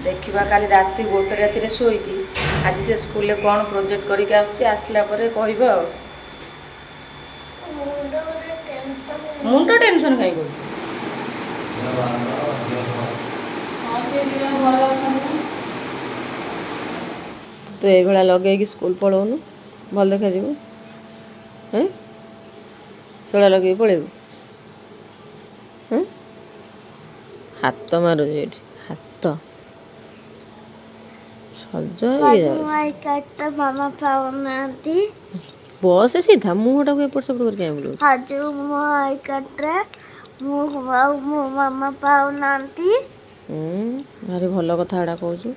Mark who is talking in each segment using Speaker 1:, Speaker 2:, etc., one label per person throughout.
Speaker 1: देखा काली राति 1 राति शोईकी आज से स्कूल में कौन प्रोजेक्ट करके आसला कह मुंड टेंशन कहीं तो ये लगे स्कूल पढ़ाऊनु भल देखा हैं शोला लगे पड़ेबू हाथ मारू हाथ सज
Speaker 2: मामा पाऊना
Speaker 1: बस सीधा मुहटा को एपट सेपट करके
Speaker 2: आज मो आई कार्ड रे मो मामा पाऊना
Speaker 1: भारी भल कथा कहूँ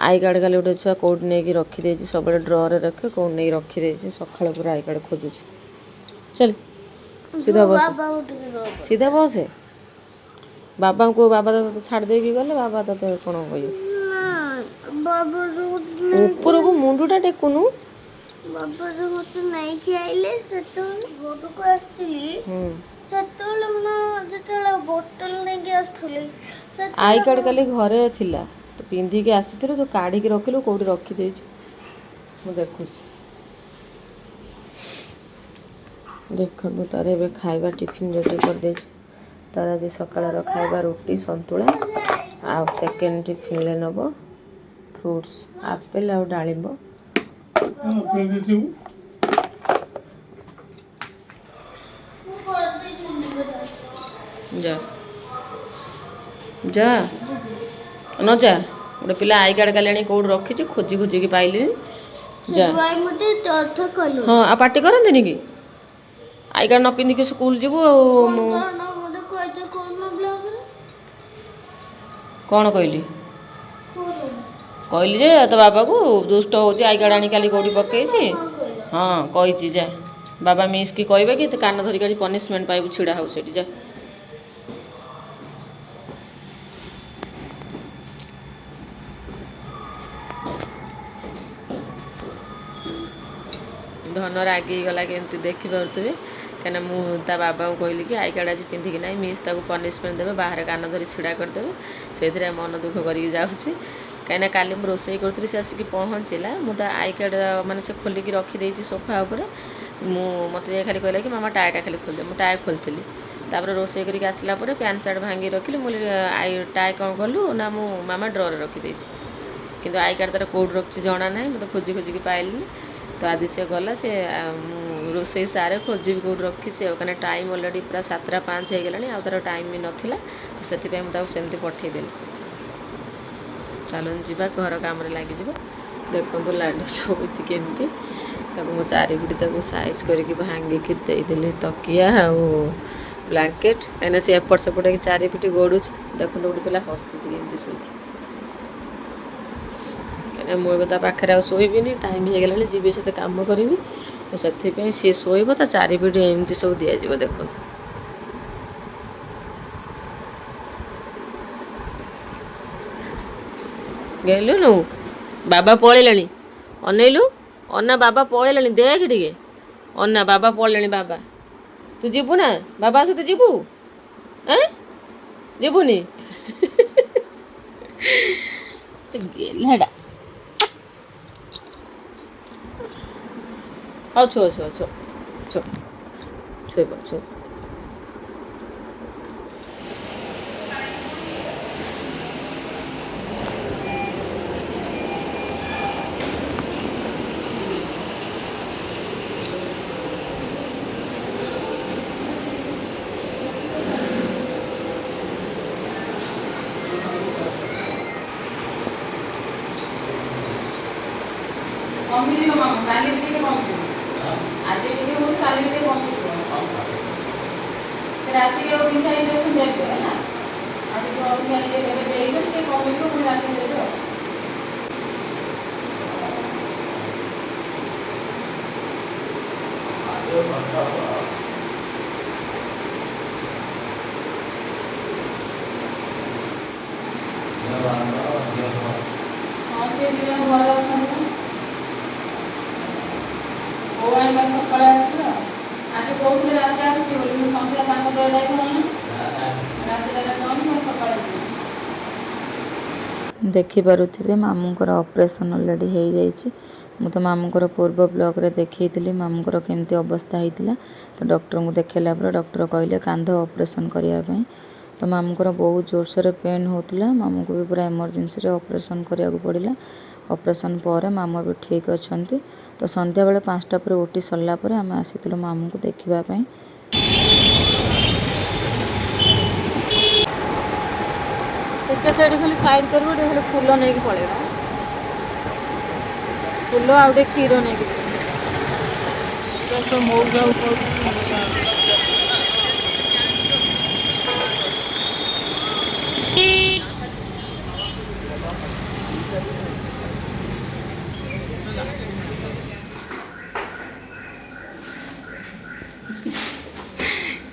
Speaker 1: आई कार्ड काली गोटे छुआ कौट नहीं रखीदे सब ड्ररे रखे कौट नहीं रखीदे सका पूरा आई कार्ड खोजुच चल सीधा बस सीधा बस बाबा को बाबा तो छाड़ दे गले बाबा तो कौन कह ऊपर को मुंडटा टेकुनु
Speaker 2: बाबा जो मत नहीं खाइले घर को आसली बोतल नहीं आसुली
Speaker 1: आई कार्ड काली घरे थिला तो पिंधिकी आसी तो काढ़ी रखिलु कौटी रखीदे देखु देखो तार ए खाଇବା टिफिन रेडी कर दे तार आज सकाळ खाଇବା रोटी संतुला आ सेकेंड टिफिन ले नब फ्रूट्स आपेल आ डालिंब जा जा न जा गोटे पिला आई कार्ड काली कौट रखी खोजी खोजी की पाइली जा हाँ आ पार्टी करते कि आई कार्ड न पिंधिकी स्कूल जीवु कौन कहली कहली जे तो बाबा को दुष्ट हो आई कार्ड आनी काली कौटी पकई हाँ कही जा बाबा मिस की कहे कि कान धरिक पनिशमेंट पाइबू छिड़ा हो सेठी जा धन रागी गला के देखिपे कहीं मुझे बाबा को कहली कि आई कार्ड आज पिंधिकी ना मिस ताको पनिशमेंट देवे बाहर कान धरी छिड़ा करदेवे से मन दुख करके जाऊँगी कहीं काली मुझे रोसे करी से आसिक पहुँचला मुझे आई कार्ड माने से खोलिकी रखीदे सोफा उपर मत खाली कहला कि मामा टाएटा खाली खोलदे मुझे टाए खोलती तापर रोसे करके आसला पैंट सार्ट भांगी रखिली मुझे आई टाए कौन कलु ना मो मामा ड्रर रखीदे कि आई कार्ड तार कौट रखी जना ना मतलब खोजी खोजिकी पाइली तो आदि से गला से रोसे सारे खोजी कौट रखी कहीं टाइम अलरेडी पूरा 7:05 हो गला तार टाइम भी नाला तो से मुझे पठेदेली चलन जी घर कम लगे देखो लाडू शोची केमती मो चारिपिटी साइज करके भांगिकी देदेली तकिया ब्लांकेट कहीं से एपट सेपट चारिपिटी गोड़ू देखो गोटे पिला हसुची केमती शोकी कहीं मुझे पाखे शोबी टाइम हो गला जी से कम करी तो से सी शोब तो चारिपिटी एमती सब दिज्व देखो गलु नु बाबा पलैलानी अनैलु अन्ना बाबा पलैलानी देख टे अन्ना बाबा पलैलानी बाबा तू जीवु ना बाबा सहित जीवु जीवुनी गेलाडा हाँ छो छो छो छो छो छो कमिଯିବ ମାମୁଁ କାଲି ଟିକେ କମିଯିବ ଆଜି ଟିକେ ହଉ କାଲି ଟିକେ କମିଯିବ ସେ ରାତିରେ ଆଉ ପିନ୍ଧା ଇଞ୍ଜେକ୍ସନ୍ ଦେବେ ହେଲା ଆଉ ଟିକେ ଅଧିକା ଇଏ ଏବେ ଦେଇଛନ୍ତି ଟିକେ କମିଯିବ ପୁଣି ରାତିରେ ଦେବେ ହଁ ସେ ଦିନ ଭଲ ଅଛନ୍ତି ସକାଳେ ଆସିବ ଆଜି କହୁଥିଲେ ରାତିରେ ଆସିବ ବୋଲି ମୁଁ ସନ୍ଧ୍ୟା ତାଙ୍କ ଦେହଟା ଭଲ ନା ରାତିରେ ଯାଉନି ମୁଁ ସକାଳେ ଯିବି देखिपे मामूँर ऑपरेशन ऑलरेडी हो जाइए। मु तो मामूँर पूर्व ब्लॉग रे देखी मामूँर केमती अवस्था होता। तो डॉक्टर को देखला पर डॉक्टर कहले कांध ऑपरेशन करने। तो मामूँर बहुत जोरसोर पेन होता। मामू को भी पूरा इमरजेंसी ऑपरेशन करा पड़ा। ऑपरेशन पर मामू भी ठीक अच्छा। तो संध्या बेले 5टा पर उठी सरला आम आसी मामू को देखापी। टे से खाली साइड कर खाली फूल नहीं पड़ेगा। फूल आउटे क्षीर नहीं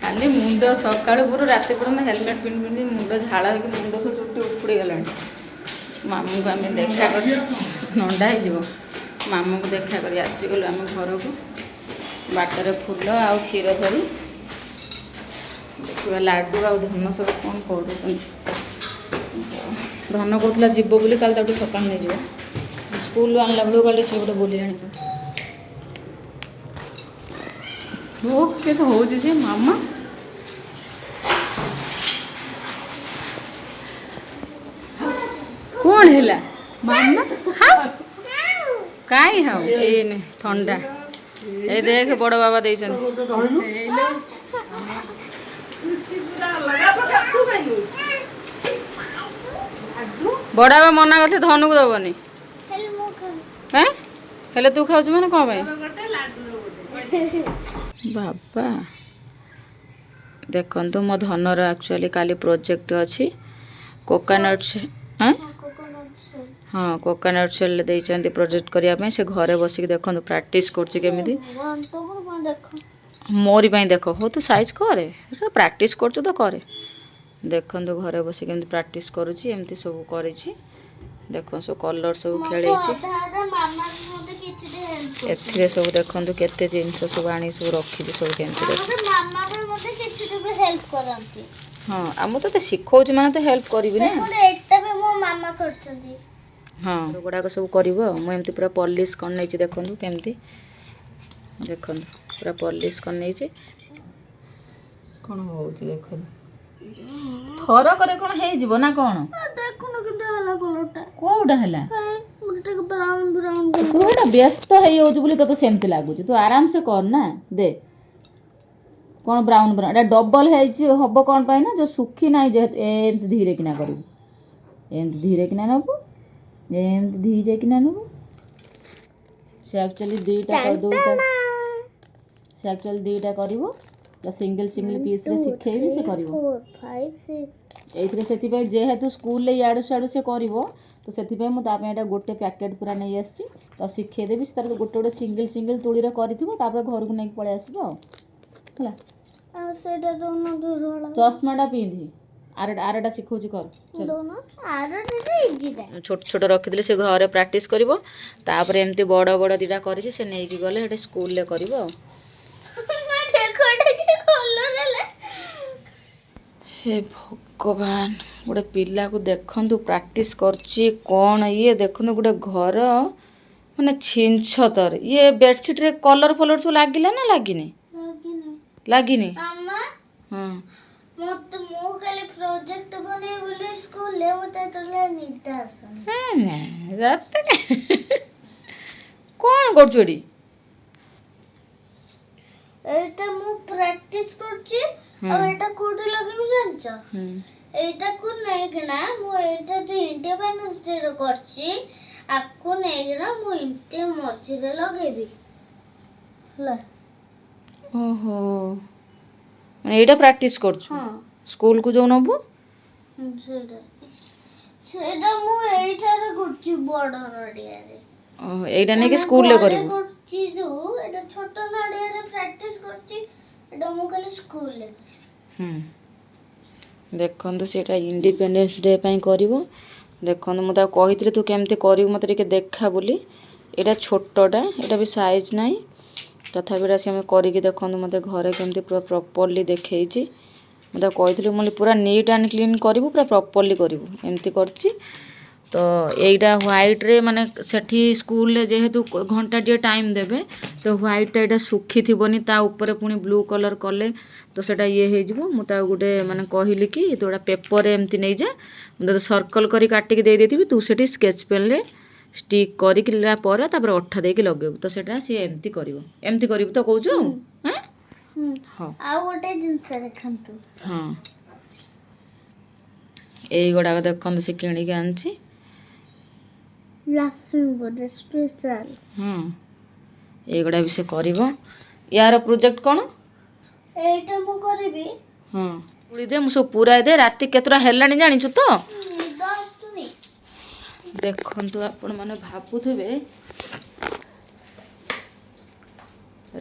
Speaker 1: खाली मुंड सका पूरा रात पर्यटन हेलमेट पिंधि पिंधि मुंड झाड़ हो मुंड सब चुटी उपुड़ी गला। मामू को आम देखा कर नंडा हो मामू को देखा कर आसीगलु आम घर को बाटर फूल आउ क्षीर धरी देखा लाडू आ धन सब कौन कर धन कहला जीव बोली सकाल नहीं जाव स्कूल आनला बेलू गले से गोटे बोली आण के तो हो मामा कौन है मामा हाँ कहीं हाँ ये ठंडा ये देख बड़ बाबा दे बड़ बाबा मना करते धनु को दबनी हैं हेले तू खाऊ मैंने कौन बाबा देखो मो धनर एक्चुअली काली प्रोजेक्ट अच्छी कोकोनट हाँ कोकोनट सेल देइचंती प्रोजेक्ट करने से घरे बसिक देखो प्रैक्टिस करमी मोरी देखो हो तू साइज करे प्रैक्टिस कर तो करे देखो घरे बसिक प्रैक्टिस करुच्ची एमती सब कर देखो सब कलर सब खेल सब देखो केते जिनस सब आनी सब रखी सब हाँ आम तो शिखौ मैंने तो हेल्प करी हाँ गुड़ाक सब कर मुझे पूरा पॉलिश कर देखो केमती देखो पूरा पॉलिश कर कौन हो देख थर करे कौन हो ना कौन कौटा है तू व्यस्त हो तो सेमती लगुच तू आराम से कर ना दे कौन ब्राउन ब्राउन एटा डबल हम कौन पाई ना जो सुखी ना जेहेतु एमती धीरे किना करू एमती धीरे किना नबू एमती धीरे किना नबू से एक्चुअली दुईटा से एक्चुअली दुईटा करिवो तो सिंगल सिंगल पीस रे सिखेबी से करिवो 5 6 एथरे सेति जेहेतु स्कूल ले याडू साडू से करिवो तो सेति मु तापे एटा गोटे पैकेट पूरा नहीं आछि तो सिखे देबी तार गोटे गोटे सिंगल सिंगल तुली रे करिथिबो तापर घर को नहीं पळे आसीबो हला आ सेटा दोनो दुरला चश्माटा पिंधि आरटा सिखौची कर दोनो आरटा इजी दा छोट छोट रखि दिले से घरे प्रैक्टिस करिवो तापर एमती बड़ बड़ दिटा करिछि से नेकी गले हेटे स्कूल ले करिवो हे भगवान गोटे पिला को देखु प्रैक्टिस करची कौन ये देखु गोटे घर माने छिंछतर ये बेडशीट रे कलर फलर सब लागिला ना लागिनी लागिनी हाँ मत मो खाली प्रोजेक्ट बने बोले स्कूल ले मते तोले निदा आसन है ना रात कौन करचोडी एटा मु प्रैक्टिस करची अब एटा कोठी लगेबी जानछ एटा को नै केना मु एटा जो इंडिपेंडेंस डे रो करची आपको नै केना मु इंटे मछी रे लगेबी ला ओहो एटा प्रैक्टिस करछु हां स्कूल को जो नबो सेटा मु एटा रे करची बड़ नडिया रे ओ एटा नै कि स्कूल ले करबो करची जो एटा छोटा नडिया रे प्रैक्टिस करची एटा मु खाली स्कूल ले देखो सीटा इंडिपेंडेंस डे करिवो देखो मुझे कही तू केमती कर मत देखा बोली एटा छोटटा एटा भी साइज ना तथापि सी आम करी देखो मत घरे केमती पूरा प्रॉपर्ली देखी मतलब कही मुझे पूरा नीट एंड क्लीन करूँ पूरा प्रॉपर्ली करूँ एमती करची
Speaker 3: तो यहीटा ह्वाइट रे माने सेठी स्कूल रे जेहेतु घंटा टे टाइम देबे तो ह्वाइट टा सुखी थिबोनी ता ऊपर पुनी ब्लू कलर कले तो सेटा ये हे जिवो मु ता गुटे माने कहली कि तोड़ा पेपर रे एमती नै जा मु सर्कल करी काटी के दे देथिबी तू सेठी स्केच पेन रे स्टिक करी किला पर तापर अठा दे के लगेबू तो सेटा सी एमती करिवो एमती करिवू तो कहू छ हैं हां
Speaker 2: आ गोटे जिंस देखंतु
Speaker 3: हां एई गोडा देखन से किणी के आनछि
Speaker 2: लाफिंग बोर्ड स्पेशल
Speaker 3: एगुड़ा भी से करिवो यार प्रोजेक्ट कोन
Speaker 2: एटा मु करबी
Speaker 3: हां उड़ी दे मु सब पूरा दे राती केतरा हेलानी जानि छु तो
Speaker 2: 10 तुनी
Speaker 3: देखंतु आपण माने भाबुथबे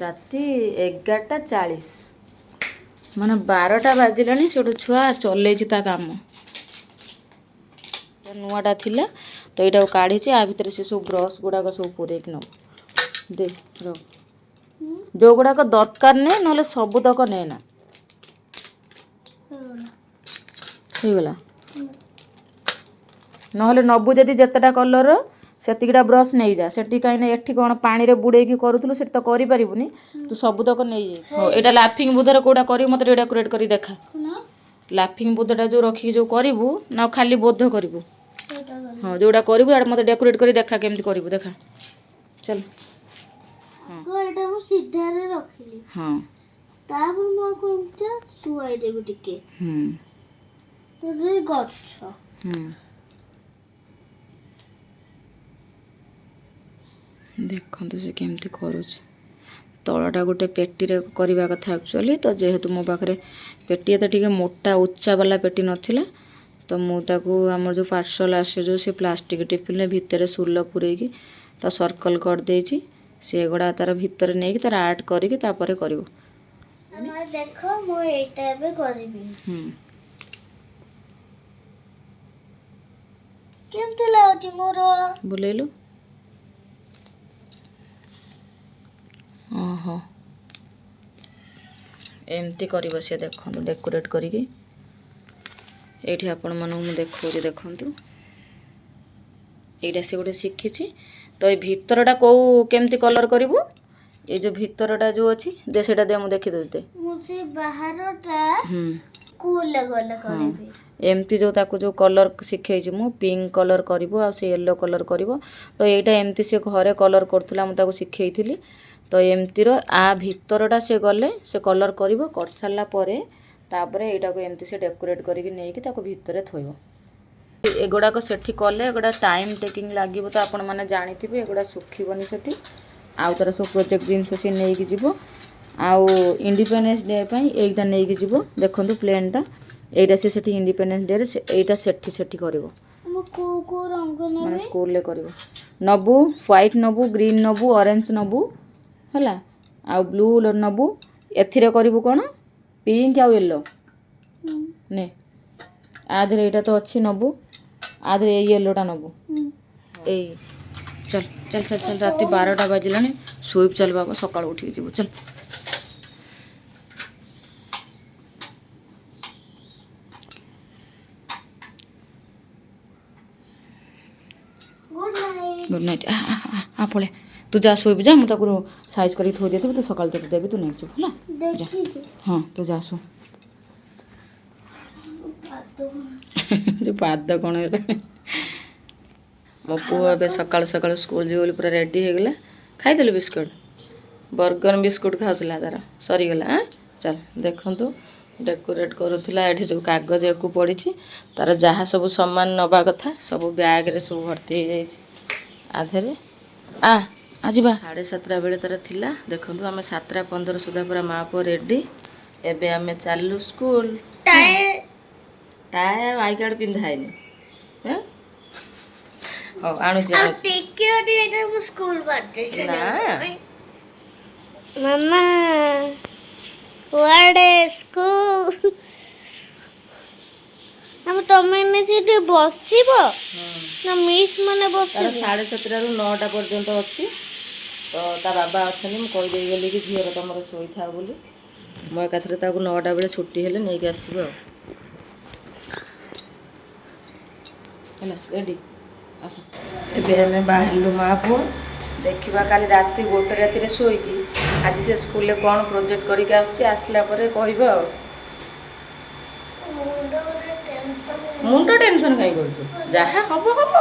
Speaker 3: राती 11:40 माने 12टा बाजिलानी सेटो छुआ चले छि ता काम नुआटा थिला तो यहाँ काढ़ी आ भितर से सब ब्रश गुड़ाक सब पूरे न दे जो गुड़ाक दरकार ने ना सबुतक नेना होगला ना नबू जदि जितेटा कलर सेतिकटा ब्रश नहीं जा सेठी कहीं एठी कौन पानी रे बुड़ेकी करूथुलु सेठी तो करि परिबुनी तू सबुतक नहीं जा एटा लाफिंग बुधर कोडा करी मते डेकोरेट करी देखा लाफिंग बुधटा जो रखी जो करिवु ना खाली बोध करिवु हाँ जोड़ा करिवु यार मते डेकोरेट करी देखा केमती करिवु देखा चल हां
Speaker 2: को एटा मु सीधा रे रखिली
Speaker 3: हां
Speaker 2: तापर मु कोनटा सुआई देबी टिके तो जे गच्छ
Speaker 3: देखंतु से केमती करूछ तळटा गोटे पेटी रे करबा कथा एक्चुअली तो जेहेतु मो पाखरे पेटी तो ठीक मोटा उच्चा वाला पेटी नथिला तो मुझे आम जो पार्सल आसे जो से प्लास्टिक टिफिन भितर सुल पूरेकी ता सर्कल कर देछि से गुड़ा तार भितर नहीं तार आर्ट करिके तापर करिवो
Speaker 2: हमरा देखो मो एटा बे करबी केमते लाउची मोरो
Speaker 3: बोलेलो ओहो एमती करिवो से देखंतु डेकोरेट करिके एठी आपण मानू मु देखौची देखंतु एटा से गोटे शिखिछि तो ए भितरटा को केमती कलर करिवो ए जो भितरटा जो अछि दे सेटा दे मु देखि देते
Speaker 2: मुझे बाहरटा कूल गल करबी
Speaker 3: एमती जो ताको जो कलर शिखैछि मु पिंक कलर करिवो आ से येलो कलर करिवो तो एटा एमती से घरे कलर करथुला मु ताको शिखैथिली तो एमती रो आ भितरटा से गले से कलर करिवो कर साला परे तापरे एटा को एमती से डेकोरेट करिके नै कि ताको भितरे थोइबो एगुड़ा को सेठी कले एगुड़ा टाइम टेकिंग लागिबो तो आपण माने जानिथिबे एगुड़ा सुखिबोनी सेठी आउ तार सब प्रोजेक्ट जिंस से नै कि जिवो आउ इंडिपेंडेंस डे पई एटा नै कि जिवो देखंतु प्लेनटा एटा से सेठी इंडिपेंडेंस डे रे एटा सेठी करिवो
Speaker 2: हम को रंग ने
Speaker 3: माने स्कूल ले करिवो नबू व्हाइट नबू ग्रीन नबू ऑरेंज नबू हला आ ब्लू नबू एथिरे करिवो कोन पिंक आ येलो ने आधरे एटा तो अच्छी नबू आधरे येलोटा नबू ए चल चल चल चल रात 12टा बाजिलानी सोइब चल बाबा सकाळ उठी जीवो चल गुड नाइट आ पळे तू जा सोइब जा मु ताकू साइज करी थोइ देते तू सकाळ तक देबी तू नै चुप हला
Speaker 2: देखी
Speaker 3: हां तू जा सो जो पाद कौन मो पुआ ए सकाल सकाल स्कूल जीव पूरा रेडी हो गला खाई बिस्कुट बर्गर बिस्कुट खाऊला तार सरीगला चल देखु डेकोरेट करूला ये जो कागज को पड़ी तार जहाँ सब सामान नवा कथा सब बैग रे सब भर्ती हो आधे आज 7:30 बेले तार थिला देखु आम 7:15 सुधा पूरा माँ पुआ रेडी एबे आमे चलू स्कूल टाए आई कार्ड पिंधाइनी हैं हो आनु छी
Speaker 2: अब टेक्यो दे इधर मु स्कूल बाटे
Speaker 3: ना
Speaker 2: मम्मा व्हाट इज स्कूल हम तमेने सेठी बसिबो ना मिस माने बसिबो
Speaker 3: 7:30 रु 9टा पर्यंत अछि तो ता बाबा अछनी म कहि देई गेली कि झियर तमरो सोई था बोली म एकाथरे ताको 9टा बेले छुट्टी हेले नै के आसीबो हला रेडी ଏବେ ଆମେ ବାହାରିଲୁ ମା ପୁଅ ଦେଖିବା କାଲି ରାତି 1 ରାତିରେ ଶୋଇକି ଆଜି ସେ ସ୍କୁଲରେ କ'ଣ ପ୍ରୋଜେକ୍ଟ କରିକି ଆସୁଛି ଆସିଲା ପରେ କହିବ ଆଉ। ମୁଣ୍ଡ ଟେନସନ୍ କାହିଁ କରୁଛୁ? ଯାହା ହବ ହବ,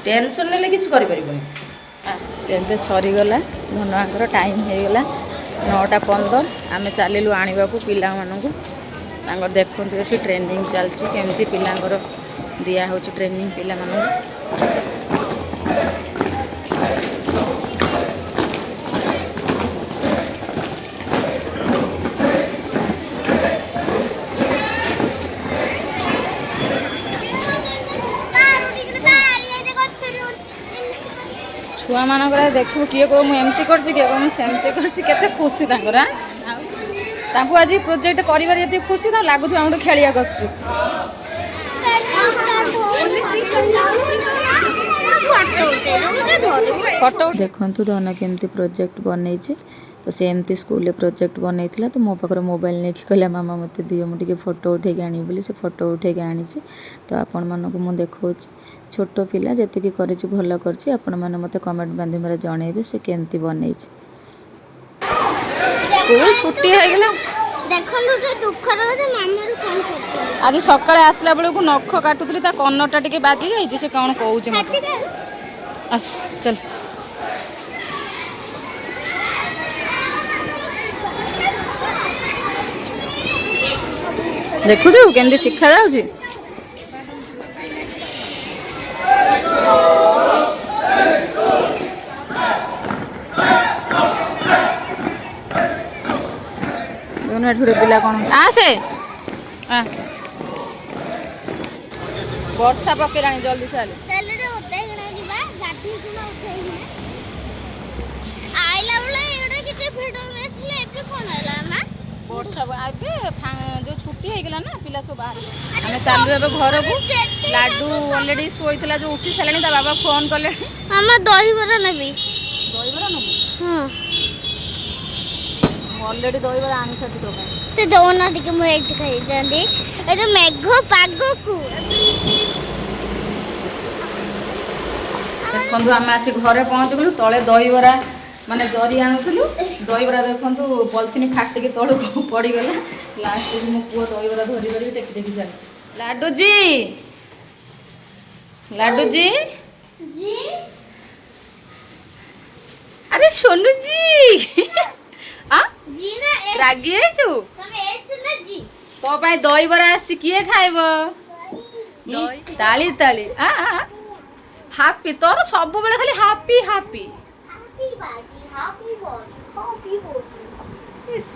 Speaker 3: ଟେନସନ୍ ନେଲେ କିଛି କରିପାରିବନି। ଏବେ ସରିଗଲା ଧନୁଆଙ୍କର ଟାଇମ୍ ହେଇଗଲା 9:15। ଆମେ ଚାଲିଲୁ ଆଣିବାକୁ ପିଲାମାନଙ୍କୁ। ତାଙ୍କର ଦେଖନ୍ତୁ ଏଠି ଟ୍ରେନିଂ ଚାଲିଛି କେମିତି ପିଲାଙ୍କର ଦିଆହେଉଛି ଟ୍ରେନିଂ ପିଲାମାନଙ୍କୁ। ଛୁଆମାନଙ୍କର ଦେଖିବୁ କିଏ କହିବ ମୁଁ ଏମିତି କରିଛି, କିଏ କହିବ ମୁଁ ସେମିତି କରିଛି, କେତେ ଖୁସି ତାଙ୍କର। ତାଙ୍କୁ ଆଜି ପ୍ରୋଜେକ୍ଟ କରିବାରେ ଏତେ ଖୁସି, ତାଙ୍କୁ ଲାଗୁଥିବ ଆମେ ଗୋଟେ ଖେଳିବାକୁ ଆସୁଛୁ। ଫଟୋ ଦେଖନ୍ତୁ ଧନ କେମିତି ପ୍ରୋଜେକ୍ଟ ବନେଇଛି। ତ ସେ ଏମିତି ସ୍କୁଲରେ ପ୍ରୋଜେକ୍ଟ ବନେଇଥିଲା, ତ ମୋ ପାଖରେ ମୋବାଇଲ ନେଇକି କହିଲା ମାମା ମୋତେ ଦିଅ ମୁଁ ଟିକେ ଫଟୋ ଉଠେଇକି ଆଣିବି ବୋଲି। ସେ ଫଟୋ ଉଠେଇକି ଆଣିଛି। ତ ଆପଣମାନଙ୍କୁ ମୁଁ ଦେଖାଉଛି। ଛୋଟ ପିଲା ଯେତିକି କରିଛି ଭଲ କରିଛି। ଆପଣମାନେ ମୋତେ କମେଣ୍ଟ ମାଧ୍ୟମରେ ଜଣେଇବେ ସେ କେମିତି ବନେଇଛି। ସ୍କୁଲ ଛୁଟି ହେଇଗଲା।
Speaker 2: ଦେଖନ୍ତୁ ଯେ ଦୁଃଖର କଥା ମାମାରୁ ଫୋନ କରୁଛନ୍ତି।
Speaker 3: ଆଜି ସକାଳେ ଆସିଲା ବେଳକୁ ନଖ କାଟୁଥିଲି, ତା କନଟା ଟିକେ ବାଜି ଯାଇଛି। ସେ କ'ଣ କହୁଛି ମୋତେ। ଆସ ଚାଲ। ଦେଖୁଛୁ କେମିତି ଶିଖା ଯାଉଛି। ଏଠୁରେ ପିଲା କ'ଣ ଆସେ ବର୍ଷା ପକେଇଲାଣି ଜଲ୍ଦି ଚାଲ। ବର୍ଷା ଏବେ ଯେଉଁ ଛୁଟି ହେଇଗଲା ନା ପିଲା ସବୁ ବାହାରେ। ଆମେ ଚାଲୁ ଏବେ ଘରକୁ। ଲାଡୁ ଅଲରେଡ଼ି ଶୋଇଥିଲା ଯେଉଁ ଉଠି ସାରିଲାଣି, ତା ବାବା ଫୋନ୍ କଲେ
Speaker 2: ମାମା ଦହିବରା ନେବି।
Speaker 3: ଦହିବରା ନେବୁ?
Speaker 2: ହଁ
Speaker 3: ମୁଁ ଅଲରେଡ଼ି ଦହିବରା ଆଣି ସାରିଛି ତୋ ପାଇଁ।
Speaker 2: ସେ ଦଉନା ଟିକେ ମୁଁ ଏଇଠି ଖାଇଛନ୍ତି ଏ ଯୋଉ ମେଘ ପାଗକୁ।
Speaker 3: ଦେଖନ୍ତୁ ଆମେ ଆସି ଘରେ ପହଞ୍ଚିଗଲୁ। ତଳେ ଦହିବରା ମାନେ ଜରି ଆଣୁଥିଲୁ, ଦହିବରା ଦେଖନ୍ତୁ ପଲିଥିନ୍ ଫାଟିକି ତଳକୁ ପଡ଼ିଗଲା। ଲାଷ୍ଟକୁ ମୋ ପୁଅ ଦହିବରା ଧରି ଧରିକି ଟେକି ଟେକି ଚାଲିଛି। ଲାଡୁଜି ଲାଡୁଜି ଆରେ ସୋନୁଜି ରାଗି ଯାଇଛୁ? ତୋ ପାଇଁ ଦହିବରା ଆସିଛି, କିଏ ଖାଇବ? ତାଳି ତାଳି ହାପି, ତୋର ସବୁବେଳେ ଖାଲି ହାପି ହାପି। ଇସ୍